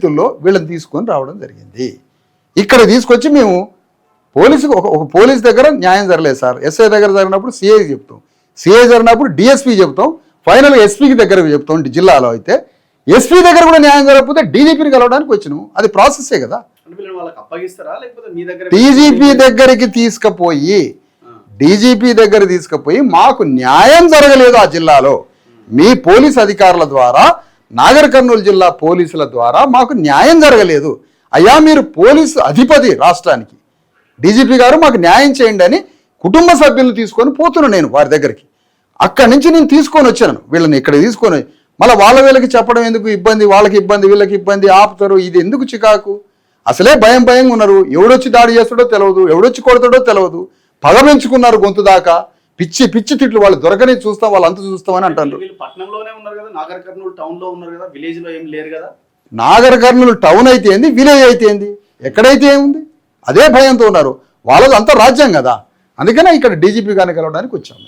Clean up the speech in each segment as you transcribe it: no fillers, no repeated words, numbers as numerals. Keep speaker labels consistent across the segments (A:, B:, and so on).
A: వీళ్ళని తీసుకొని రావడం జరిగింది. ఇక్కడ తీసుకొచ్చి మేము ఒక పోలీస్ దగ్గర న్యాయం జరగలేదు సార్. ఎస్ఐ దగ్గర జరిగినప్పుడు సిఐ చెప్తాం, సిఐ జరిగినప్పుడు డిఎస్పీ చెప్తాం, ఫైనల్గా ఎస్పీకి దగ్గర చెప్తాం. జిల్లాలో అయితే ఎస్పీ దగ్గర కూడా న్యాయం జరగకపోతే డీజీపీని కలవడానికి వచ్చినాం. అది ప్రాసెసే కదా. డీజీపీ దగ్గరికి తీసుకుపోయి మాకు న్యాయం జరగలేదు ఆ జిల్లాలో. మీ పోలీస్ అధికారుల ద్వారా, నాగర్ కర్నూలు జిల్లా పోలీసుల ద్వారా మాకు న్యాయం జరగలేదు. అయ్యా మీరు పోలీసు అధిపతి రాష్ట్రానికి, డీజీపీ గారు మాకు న్యాయం చేయండి అని కుటుంబ సభ్యులను తీసుకొని పోతున్నాను నేను వారి దగ్గరికి. అక్కడి నుంచి నేను తీసుకొని వచ్చాను వీళ్ళని ఇక్కడ తీసుకొని. మళ్ళీ వీళ్ళకి చెప్పడం ఎందుకు ఇబ్బంది, వాళ్ళకి ఇబ్బంది, వీళ్ళకి ఇబ్బంది, ఆపుతారు. ఇది ఎందుకు చికాకు? అసలే భయంగా ఉన్నారు. ఎవడొచ్చి దాడి చేస్తాడో తెలియదు, ఎవడొచ్చి కొడతాడో తెలియదు. పగ పెంచుకున్నారు గొంతు దాకా. పిచ్చి పిచ్చి తిట్లు. వాళ్ళు దొరకని చూస్తాం, వాళ్ళు అంత చూస్తామని అంటారు. నాగర్ కర్నూలు టౌన్ అయితే ఏంది, విలేజ్ అయితే ఏంది, ఎక్కడైతే ఏముంది, అదే భయంతో ఉన్నారు. వాళ్ళది అంతా రాజ్యం కదా. అందుకనే ఇక్కడ డీజీపీ గారిని కలవడానికి వచ్చాము.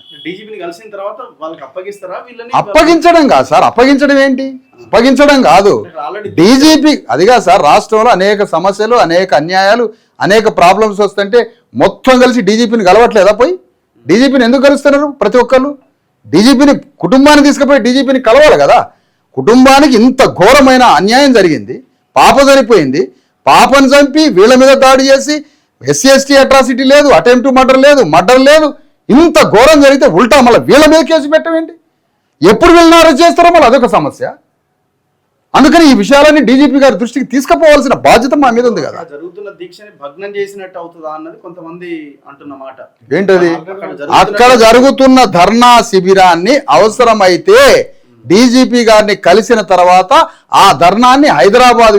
A: అప్పగించడం కాదు సార్. అప్పగించడం ఏంటి? అప్పగించడం కాదు. డీజీపీ అదిగా సార్. రాష్ట్రంలో అనేక సమస్యలు, అనేక అన్యాయాలు, అనేక ప్రాబ్లమ్స్ వస్తుంటే మొత్తం కలిసి డీజీపీని కలవట్లేదా? పోయి డీజీపీని ఎందుకు కలుస్తున్నారు ప్రతి ఒక్కళ్ళు? డీజీపీని కుటుంబాన్ని తీసుకుపోయి డీజీపీని కలవాలి కదా. కుటుంబానికి ఇంత ఘోరమైన అన్యాయం జరిగింది, పాప చనిపోయింది, పాపను చంపి వీళ్ళ మీద దాడి చేసి ఎస్సీ అట్రాసిటీ లేదు, అటెంప్ట్ మర్డర్ లేదు. ఇంత ఘోరం జరిగితే ఉల్టా మళ్ళీ వీళ్ళ మీద కేసు పెట్టవేంటి? ఎప్పుడు వీళ్ళని అరెస్ట్ చేస్తారో మళ్ళీ అదొక సమస్య. అందుకని ఈ విషయాలన్నీ డీజీపీ గారి దృష్టికి తీసుకుపోవాల్సిన బాధ్యత మా మీద ఉంది కదా.
B: జరుగుతున్న దీక్షని భగ్నం చేసినట్టు అవుతుందా అన్నది కొంతమంది అంటున్న మాట.
A: ఏంటది? అక్కడ జరుగుతున్న ధర్నా శిబిరాన్ని అవసరమైతే డీజీపీ గారిని కలిసిన తర్వాత ఆ ధర్నాన్ని హైదరాబాద్